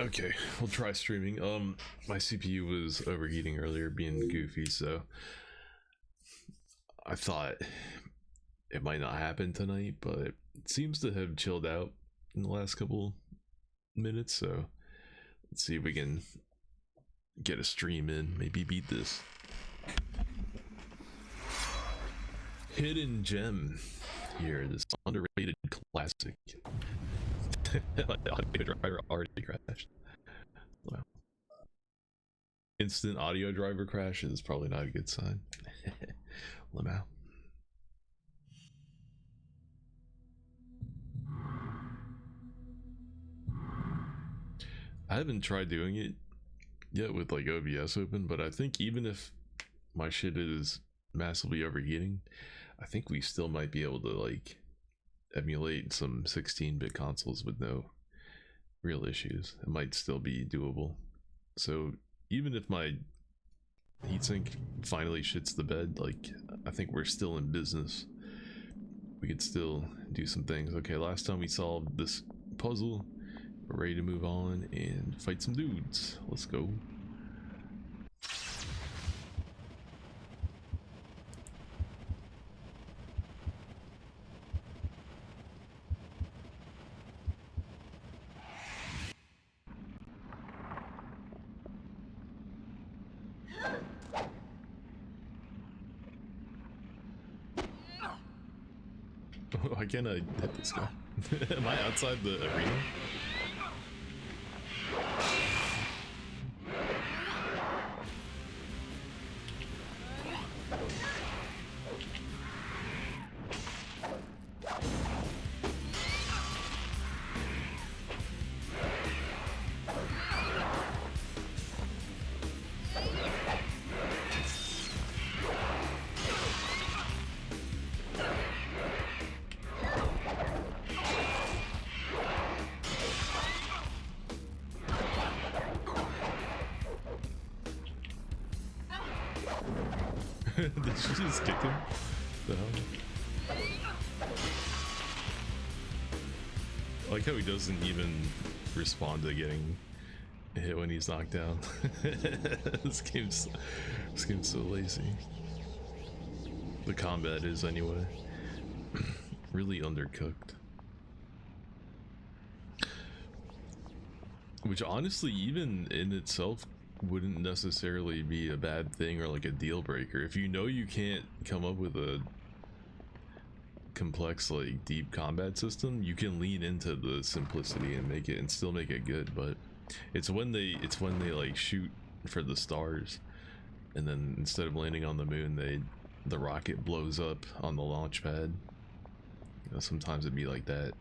Okay, we'll try streaming. My CPU was overheating earlier, being goofy, so I thought it might not happen tonight, but it seems to have chilled out in the last couple minutes, so let's see if we can get a stream in, maybe beat this. Hidden gem here, this underrated classic. My audio driver already crashed. Wow. Instant audio driver crash is probably not a good sign. Lamau. I haven't tried doing it yet with like OBS open, but I think even if my shit is massively overheating, I think we still might be able to like emulate some 16-bit consoles with no real issues. It might still be doable. So even if my heatsink finally shits the bed, like I think we're still in business. We could still do some things. Okay, last time we solved this puzzle, we're ready to move on and fight some dudes. Let's go. Why can't I hit this guy? Am I outside the arena? Did she just kick him? The hell? I like how he doesn't even respond to getting hit when he's knocked down. This game's so lazy. The combat is anyway. Really undercooked. Which honestly, even in itself, wouldn't necessarily be a bad thing or like a deal breaker. If you know you can't come up with a complex, like deep combat system, you can lean into the simplicity and make it and still make it good. But it's when they like shoot for the stars, and then instead of landing on the moon, the rocket blows up on the launch pad. You know, sometimes it'd be like that.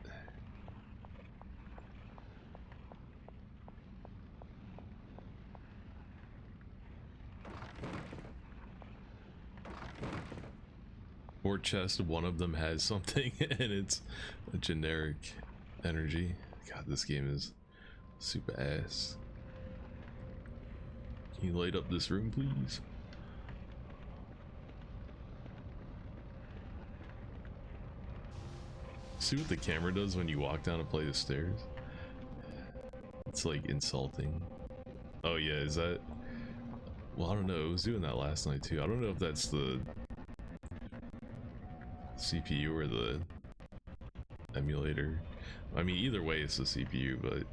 Or chest, one of them has something and it's a generic energy. God, this game is super ass. Can you light up this room, please? See what the camera does when you walk down a flight of stairs? It's like insulting. Oh yeah, is that... Well, I don't know, it was doing that last night too. I don't know if that's the CPU or the emulator. I mean, either way it's the CPU, but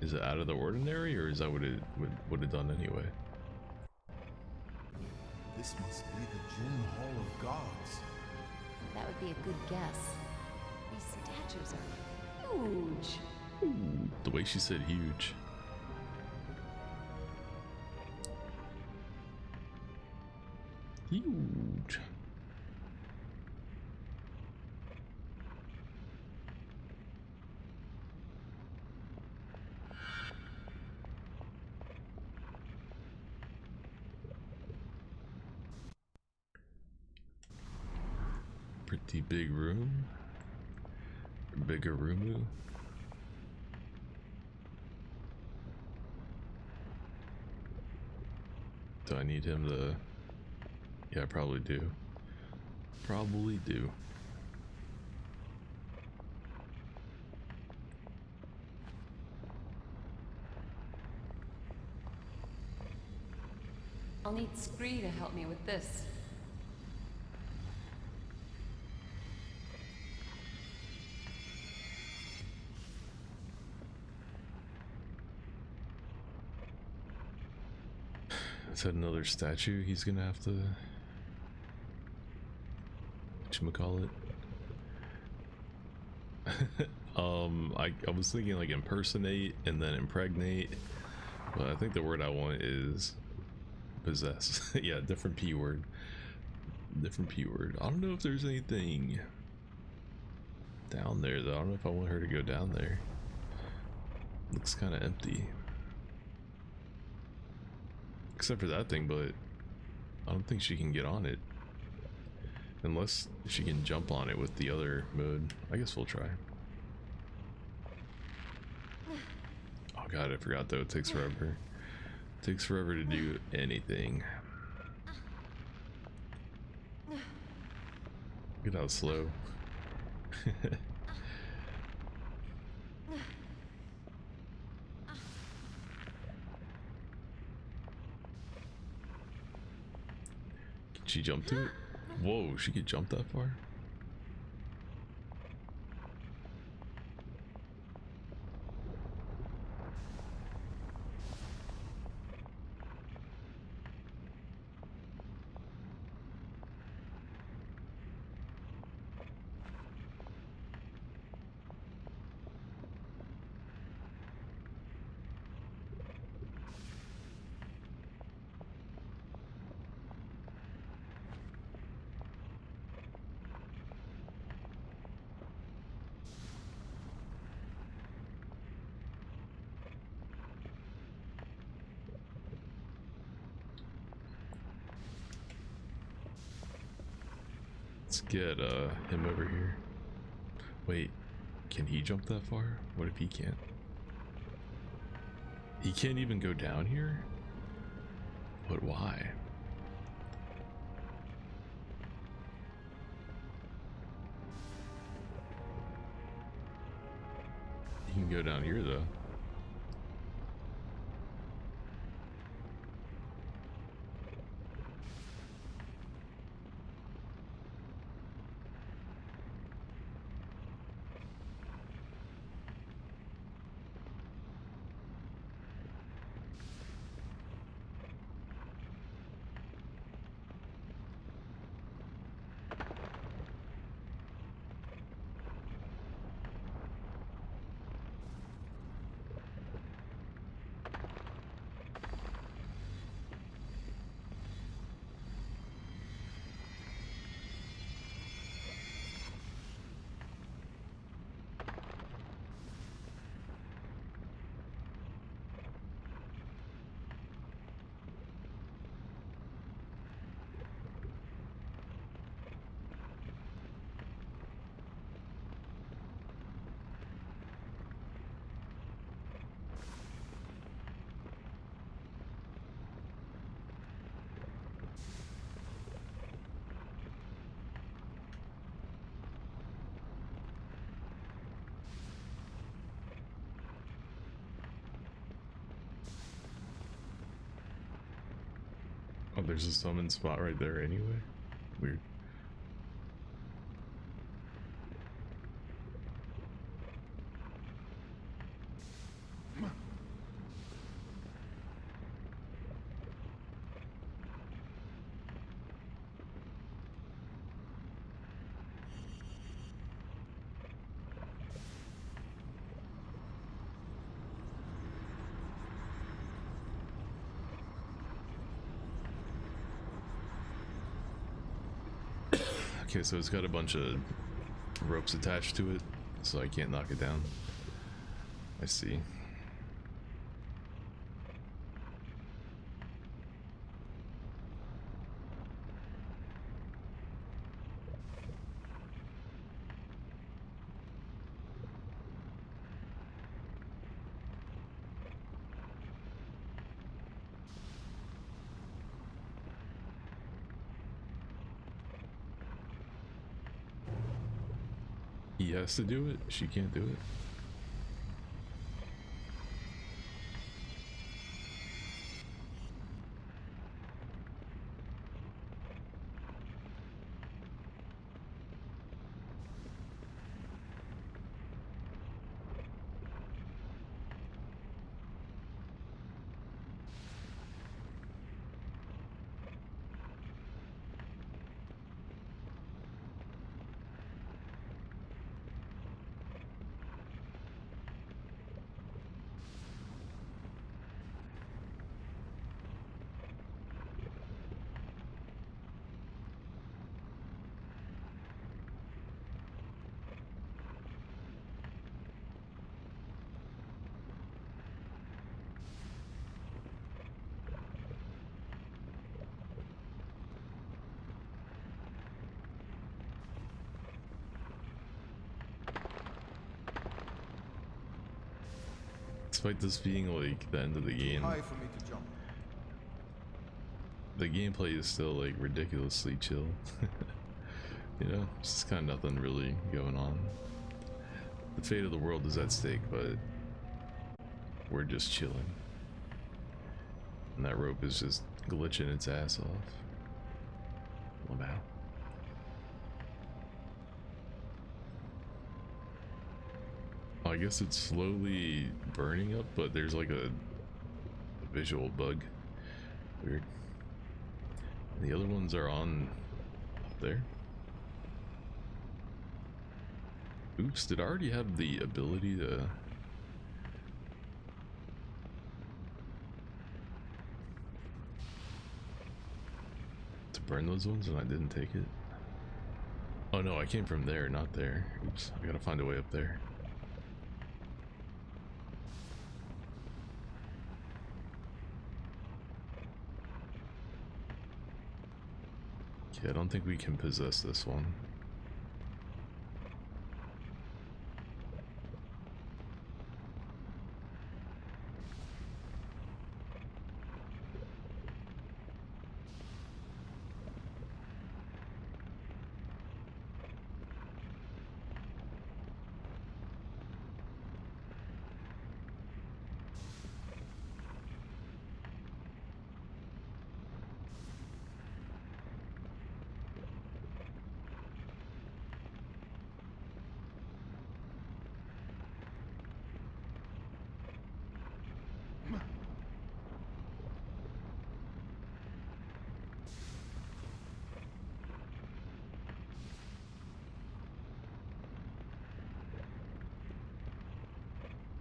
is it out of the ordinary, or is that what it would have done anyway? This must be the Gym Hall of Gods. That would be a good guess. These statues are huge. Ooh, the way she said huge. Huge. Pretty big room. Bigger roomu. Do I need him to... Yeah, I probably do. Probably do. I'll need Scree to help me with this. Is that another statue he's gonna have to whatchamacallit? I was thinking like impersonate and then impregnate, but I think the word I want is possess. Yeah, different P word. Different P word. I don't know if there's anything down there though. I don't know if I want her to go down there. Looks kind of empty. Except for that thing, but I don't think she can get on it. Unless she can jump on it with the other mode. I guess we'll try. Oh god, I forgot though, it takes forever. It takes forever to do anything. Look at how slow. Can she jump to it? Whoa, she could jump that far? Let's get him over here. Wait, can he jump that far? What if he can't? He can't even go down here? But why? He can go down here though. Oh, there's a summon spot right there anyway. Weird. Okay, so it's got a bunch of ropes attached to it, so I can't knock it down. I see. He has to do it? She can't do it? Despite this being like the end of the game, High for me to jump. the gameplay is still like ridiculously chill. You know, it's just kind of nothing really going on. The fate of the world is at stake, but we're just chilling. And that rope is just glitching its ass off. Wow. I guess it's slowly burning up, but there's like a visual bug. Weird. And the other ones are on up there. Oops, did I already have the ability to burn those ones and I didn't take it? Oh no, I came from there, not there. Oops, I gotta find a way up there. Okay, I don't think we can possess this one.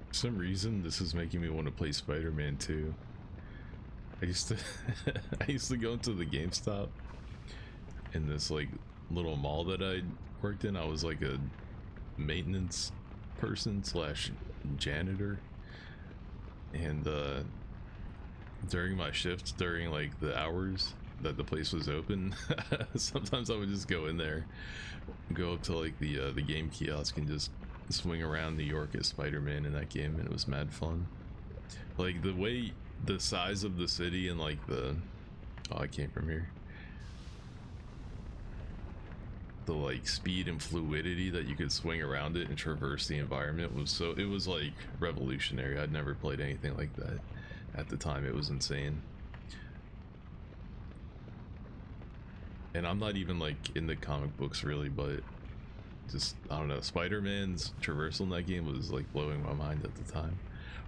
For some reason, this is making me want to play Spider-Man 2. I used to I used to go into the GameStop in this like little mall that I worked in. I was like a maintenance person slash janitor, and during my shift, during like the hours that the place was open, sometimes I would just go in there, go up to like the game kiosk and just swing around New York as Spider-Man in that game, and it was mad fun. Like the way, the size of the city and like the, oh, I came from here, the like speed and fluidity that you could swing around it and traverse the environment was so, it was like revolutionary. I'd never played anything like that at the time. It was insane. And I'm not even like in the comic books really, but just, I don't know, Spider-Man's traversal in that game was like blowing my mind at the time.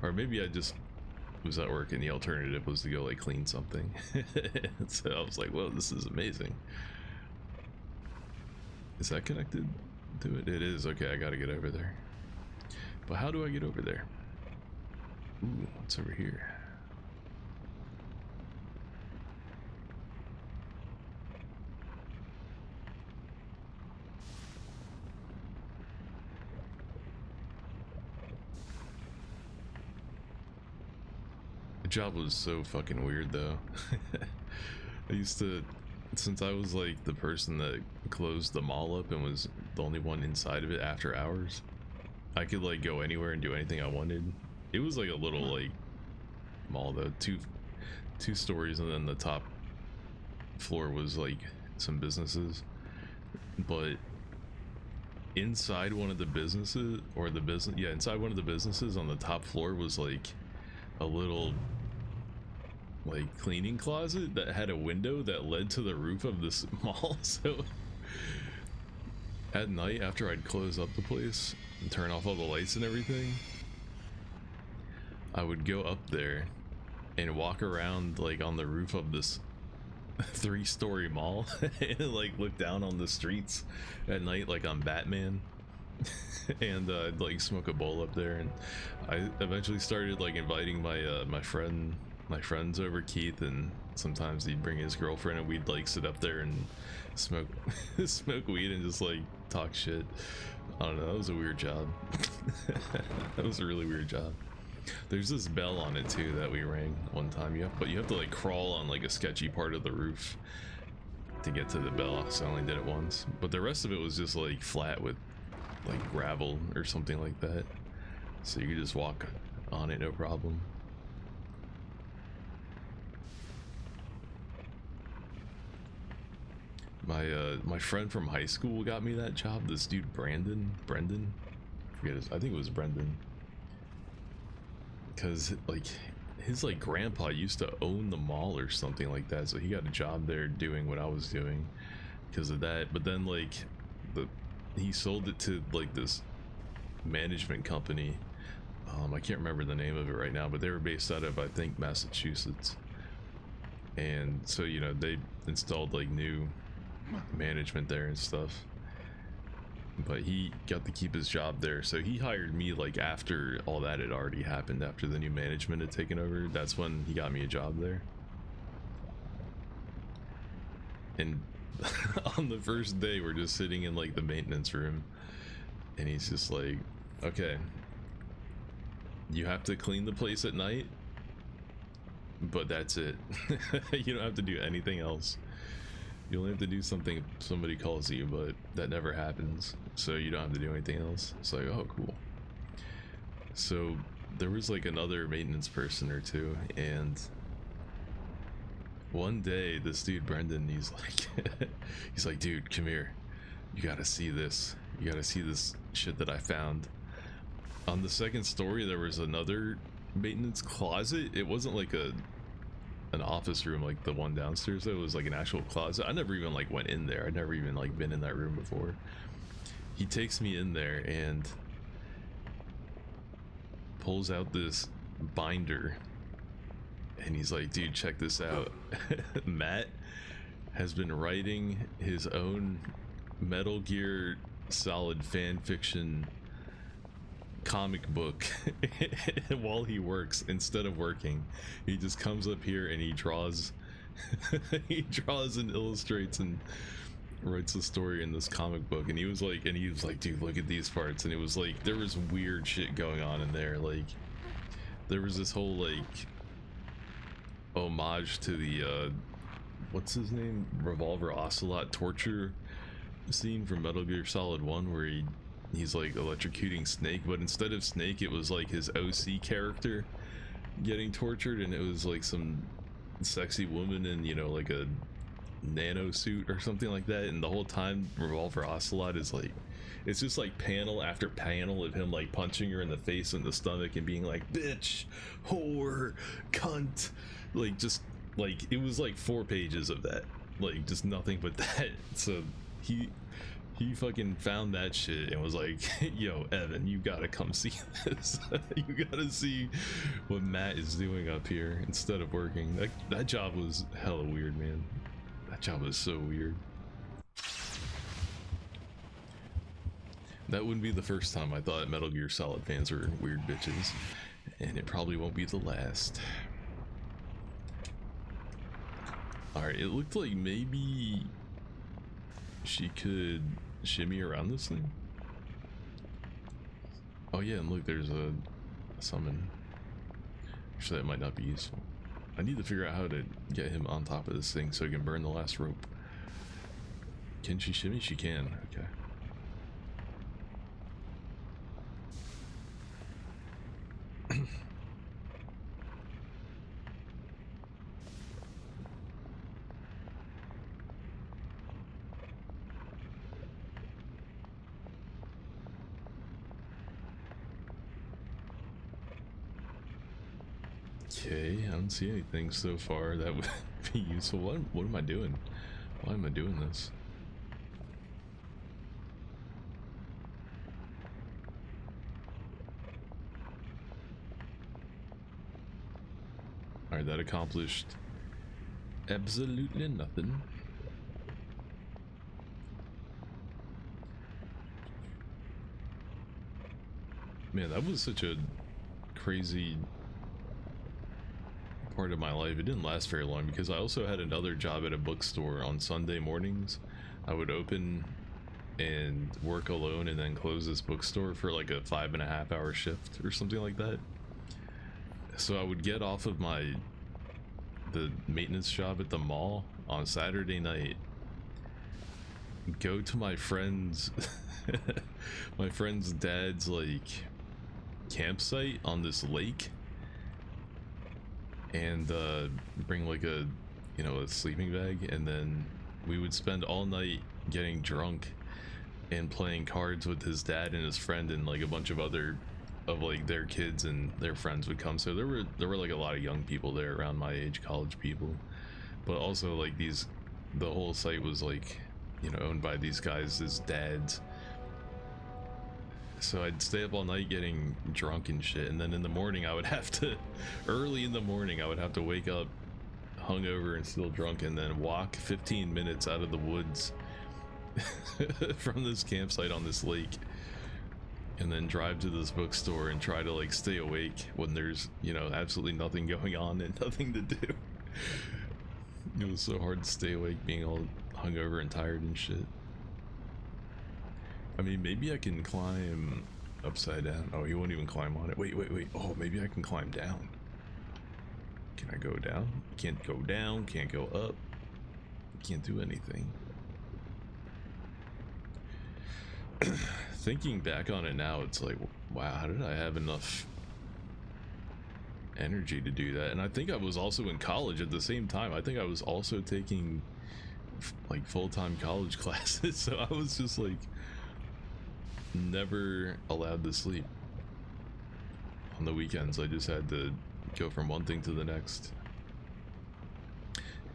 Or maybe I just was at work and the alternative was to go like clean something. So I was like, whoa, this is amazing. Is that connected to it? It is. Okay, I gotta get over there. But how do I get over there? Ooh, what's over here? The job was so fucking weird though. I used to, since I was like the person that closed the mall up and was the only one inside of it after hours, I could like go anywhere and do anything I wanted. It was like a little like mall though, two stories, and then the top floor was like some businesses. But inside one of the businesses, or the business, yeah, inside one of the businesses on the top floor was like a little like cleaning closet that had a window that led to the roof of this mall. So at night, after I'd close up the place and turn off all the lights and everything, I would go up there and walk around like on the roof of this 3-story mall and like look down on the streets at night like I'm Batman. And I'd like smoke a bowl up there, and I eventually started like inviting my my friends over, Keith, and sometimes he'd bring his girlfriend, and we'd like sit up there and smoke smoke weed and just like talk shit. I don't know, that was a weird job. That was a really weird job. There's this bell on it too that we rang one time, but you have to like crawl on like a sketchy part of the roof to get to the bell, so I only did it once, but the rest of it was just like flat with like gravel or something like that, so you could just walk on it, no problem. My friend from high school got me that job. This dude Brendan, I forget his, I think it was Brendan. Because like his like grandpa used to own the mall or something like that, so he got a job there doing what I was doing because of that. But then like he sold it to like this management company. I can't remember the name of it right now, but they were based out of, I think, Massachusetts. And so, you know, they installed like new management there and stuff. But he got to keep his job there, so he hired me like after all that had already happened, after the new management had taken over. That's when he got me a job there. And on the first day, we're just sitting in like the maintenance room, and he's just like, okay, you have to clean the place at night, but that's it. You don't have to do anything else. You only have to do something if somebody calls you, but that never happens, so you don't have to do anything else. It's like, oh, cool. So there was like another maintenance person or two, and one day this dude Brendan, he's like, dude, come here, you gotta see this. You gotta see this shit that I found. On the second story, there was another maintenance closet. It wasn't like an office room like the one downstairs. It was like an actual closet. I never even like went in there. I'd never even like been in that room before. He takes me in there and pulls out this binder, and he's like, dude, check this out. Matt has been writing his own Metal Gear Solid fan fiction comic book while he works. Instead of working, he just comes up here and he draws he draws and illustrates and writes a story in this comic book. And he was like, dude, look at these parts. And it was like, there was weird shit going on in there. Like there was this whole like homage to the what's his name, Revolver Ocelot torture scene from Metal Gear Solid 1, where he's like electrocuting Snake, but instead of Snake, it was like his OC character getting tortured, and it was like some sexy woman in, you know, like a nano suit or something like that. And the whole time Revolver Ocelot is like, it's just like panel after panel of him like punching her in the face and the stomach and being like, bitch, whore, cunt. Like, just like, it was like 4 pages of that, like just nothing but that. So he fucking found that shit and was like, yo, Evan, you gotta come see this. You gotta see what Matt is doing up here instead of working. That job was hella weird, man. That job was so weird. That wouldn't be the first time I thought Metal Gear Solid fans were weird bitches, and it probably won't be the last. Alright, it looked like maybe she could shimmy around this thing. Oh yeah, and look, there's a summon. Actually, that might not be useful. I need to figure out how to get him on top of this thing so he can burn the last rope. Can she shimmy? She can. Okay. Okay, I don't see anything so far that would be useful. What am I doing? Why am I doing this? Alright, that accomplished absolutely nothing. Man, that was such a crazy part of my life. It didn't last very long because I also had another job at a bookstore on Sunday mornings. I would open and work alone and then close this bookstore for like a 5.5 hour shift or something like that. So I would get off of the maintenance job at the mall on Saturday night, go to my friend's my friend's dad's like campsite on this lake and bring like a, you know, a sleeping bag, and then we would spend all night getting drunk and playing cards with his dad and his friend, and like a bunch of other of like their kids and their friends would come. So there were like a lot of young people there around my age, college people, but also like the whole site was like, you know, owned by these guys' dads. So I'd stay up all night getting drunk and shit, and then in the morning I would have to early in the morning I would have to wake up hungover and still drunk, and then walk 15 minutes out of the woods from this campsite on this lake, and then drive to this bookstore and try to like stay awake when there's, you know, absolutely nothing going on and nothing to do. It was so hard to stay awake being all hungover and tired and shit. I mean, maybe I can climb upside down. Oh, he won't even climb on it. Wait. Oh, maybe I can climb down. Can I go down? Can't go down, can't go up. Can't do anything. Thinking back on it now, it's like, wow, how did I have enough energy to do that? And I think I was also in college at the same time. I think I was also taking like full-time college classes, so I was just like never allowed to sleep on the weekends. I just had to go from one thing to the next.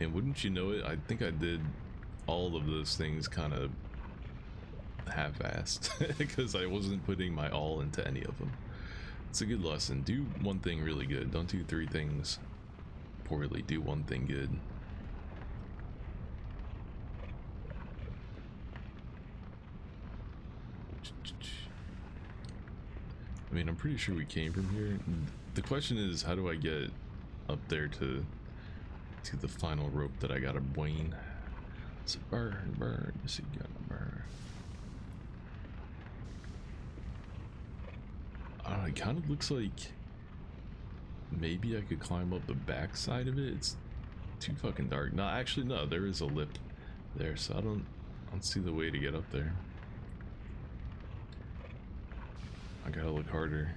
And wouldn't you know it, I think I did all of those things kind of half-assed because I wasn't putting my all into any of them. It's a good lesson. Do one thing really good. Don't do three things poorly. Do one thing good. I mean, I'm pretty sure we came from here. The question is, how do I get up there to the final rope that I gotta bwane? It's a burn, yes, you gotta burn. I don't know, it kind of looks like maybe I could climb up the back side of it. It's too fucking dark. No, actually, no, there is a lip there, so I don't see the way to get up there. I gotta look harder.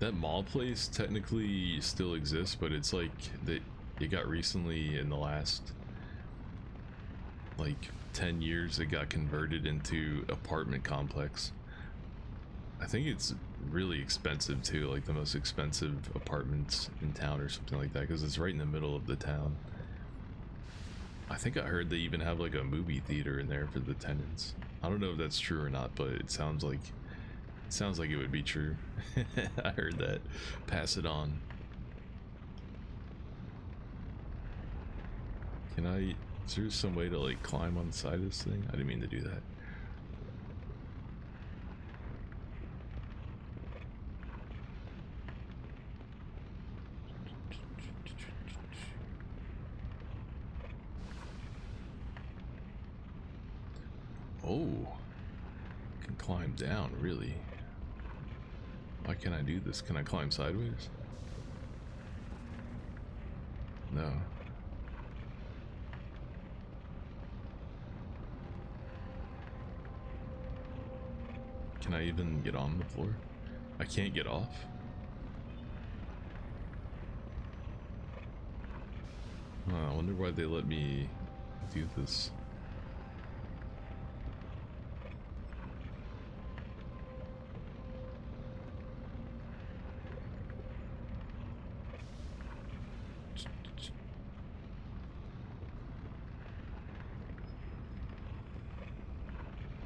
That mall place technically still exists, but it's like that it got recently, in the last like 10 years, it got converted into apartment complex. I think it's really expensive too, like the most expensive apartments in town or something like that, because it's right in the middle of the town. I think I heard they even have like a movie theater in there for the tenants. I don't know if that's true or not, but it sounds like it would be true. I heard that. Pass it on. Can I, is there some way to like climb on the side of this thing? I didn't mean to do that. Oh, I can climb down, really? Why can't I do this? Can I climb sideways? No. Can I even get on the floor? I can't get off? I wonder why they let me do this.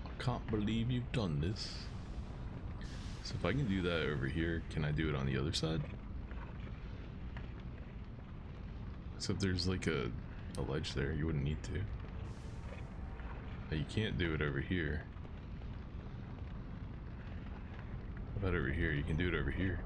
I can't believe you've done this. So if I can do that over here, can I do it on the other side? Except there's like a ledge there, you wouldn't need to. Now you can't do it over here. How about over here? You can do it over here.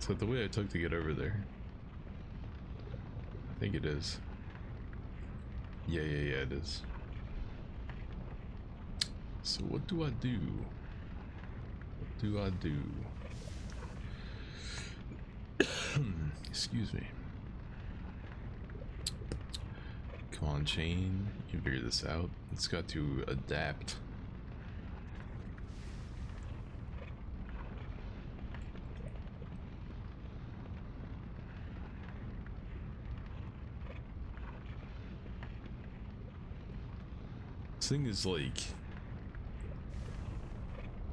Is that the way I took to get over there? I think it is. Yeah, it is. So what do I do? What do I do? Excuse me. Come on, chain. You can figure this out. It's got to adapt. This thing is like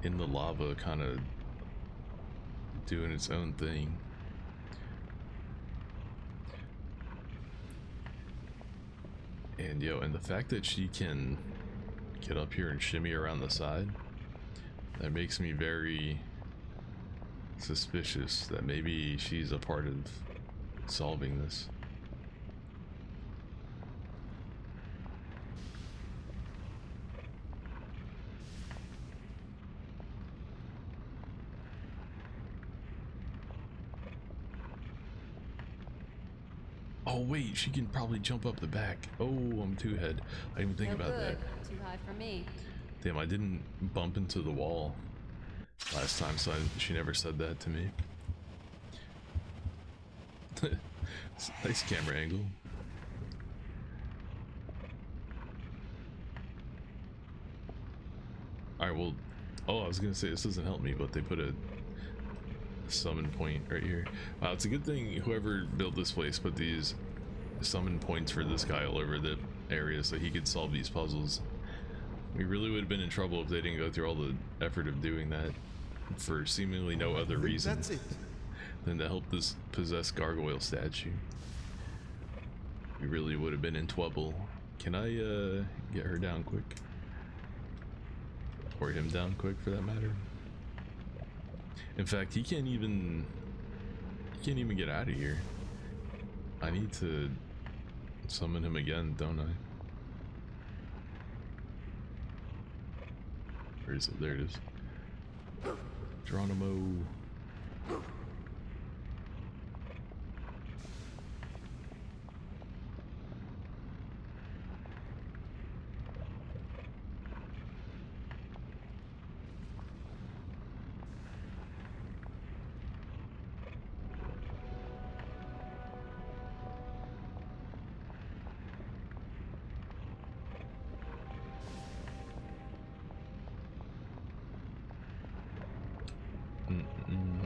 in the lava, kind of doing its own thing. And yo, and the fact that she can get up here and shimmy around the side, that makes me very suspicious that maybe she's a part of solving this. Oh wait, she can probably jump up the back. Oh, I'm too ahead. I didn't even think about that. Too high for me. Damn, I didn't bump into the wall last time, so she never said that to me. Nice camera angle. Alright, well, oh, I was gonna say this doesn't help me, but they put a summon point right here. Wow, it's a good thing whoever built this place put these summon points for this guy all over the area so he could solve these puzzles. We really would have been in trouble if they didn't go through all the effort of doing that for seemingly no other reason That's it. than to help this possessed gargoyle statue. We really would have been in trouble. Can I get her down quick? Or him down quick, for that matter? In fact, he can't even get out of here. I need to summon him again, don't I? Where is it? There it is. Geronimo.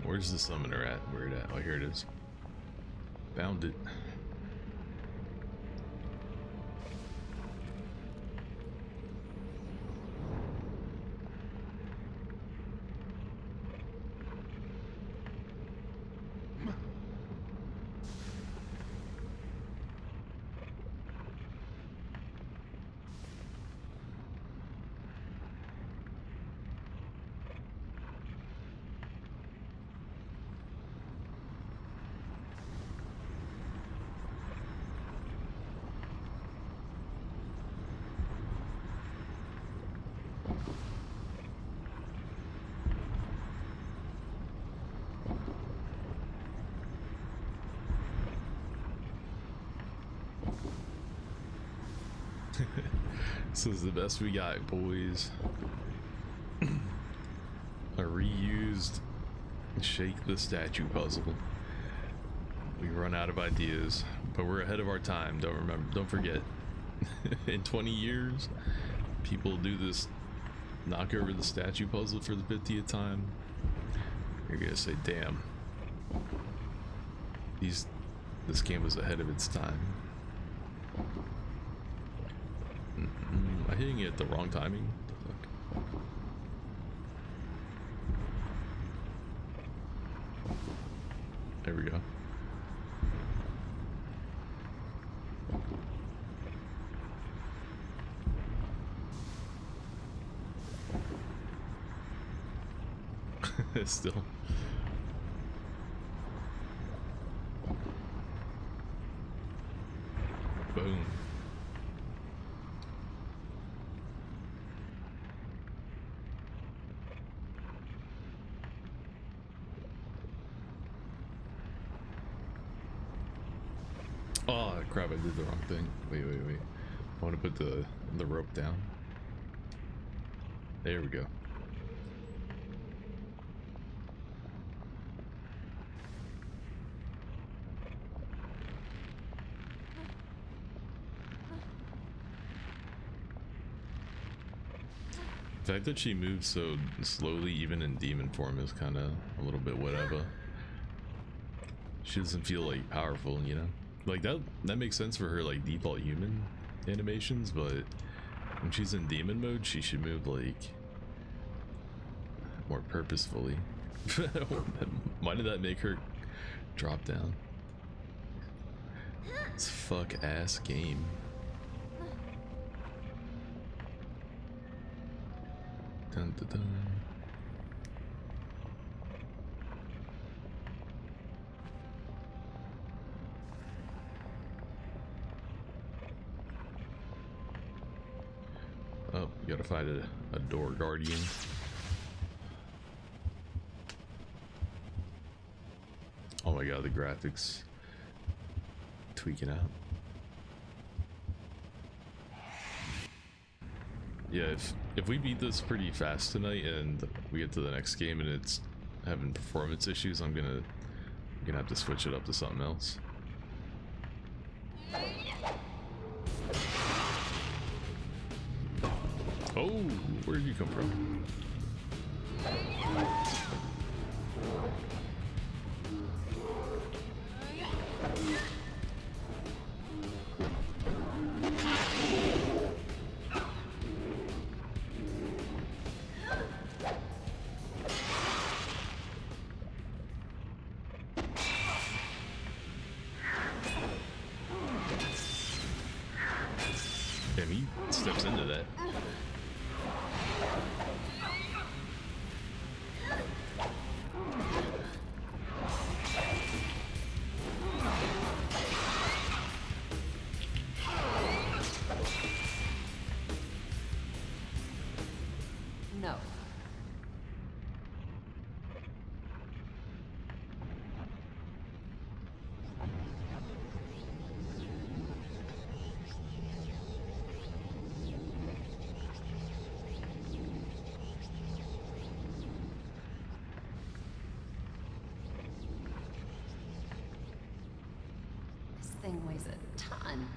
Where's the summoner at? Where it at? Oh, here it is. Found it. This is the best we got, boys. A reused shake the statue puzzle. We run out of ideas, but we're ahead of our time. Don't forget. In 20 years, people do this knock over the statue puzzle for the 50th time. You're gonna say, damn, this game was ahead of its time. Am I hitting it at the wrong timing? What the fuck? There we go. Still. Boom. Oh crap, I did the wrong thing. Wait. I want to put the rope down. There we go. The fact that she moves so slowly, even in demon form, is kind of a little bit whatever. She doesn't feel like powerful, you know? Like that makes sense for her like default human animations, but when she's in demon mode, she should move like more purposefully. Why did that make her drop down? It's a fuck ass game. Dun, dun, dun. Oh, you gotta find a door guardian. Oh my god, the graphics tweaking out. Yeah, if we beat this pretty fast tonight and we get to the next game and it's having performance issues, I'm gonna have to switch it up to something else. Oh, where did you come from? Damn, he steps into that. No. This thing weighs a ton.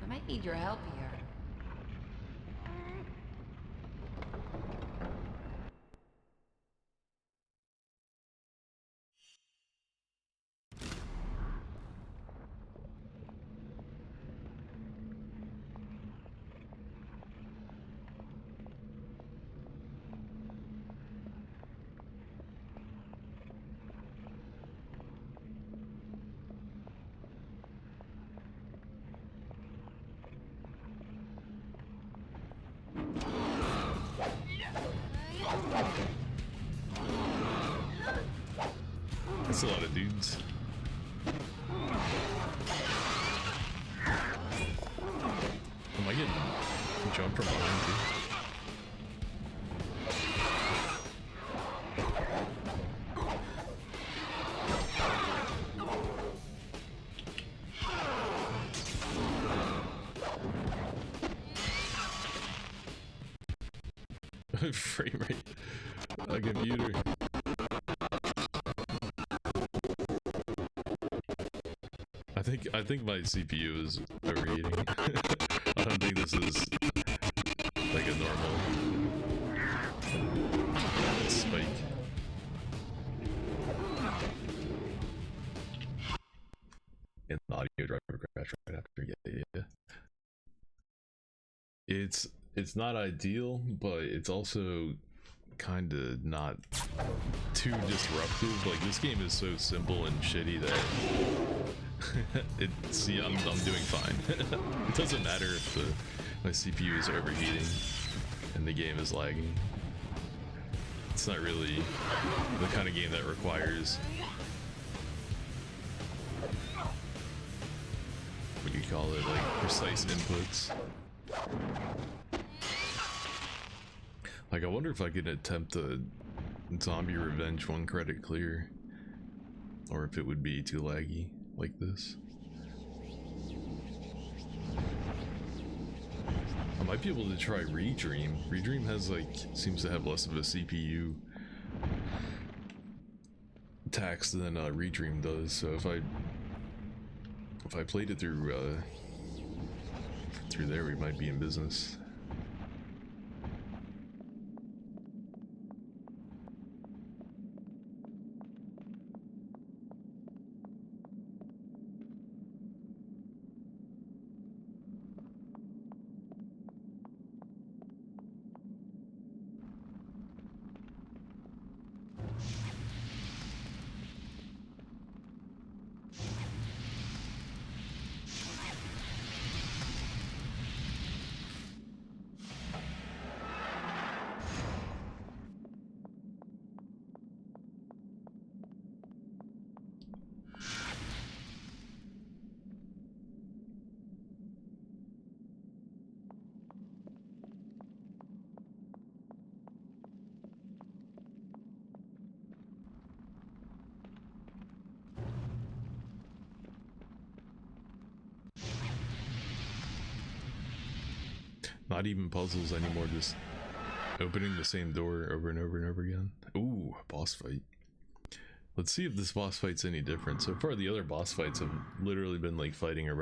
I might need your help here. That's a lot of dudes. Am I getting jumped from behind too? Frame rate. A computer. I think my CPU is overheating. I don't think this is like a normal spike. And the audio driver crash right after. Yeah. It's not ideal, but it's also kind of not too disruptive. Like, this game is so simple and shitty that I'm doing fine. It doesn't matter if my CPU is overheating and the game is lagging. It's not really the kind of game that requires, what do you call it, like precise inputs. Like, I wonder if I could attempt a zombie revenge 1 credit clear, or if it would be too laggy like this. I might be able to try Redream. Redream has like, seems to have less of a CPU tax than Redream does. So if I played it through there, we might be in business. Not even puzzles anymore, just opening the same door over and over and over again. Ooh, boss fight. Let's see if this boss fight's any different. So far, the other boss fights have literally been like fighting a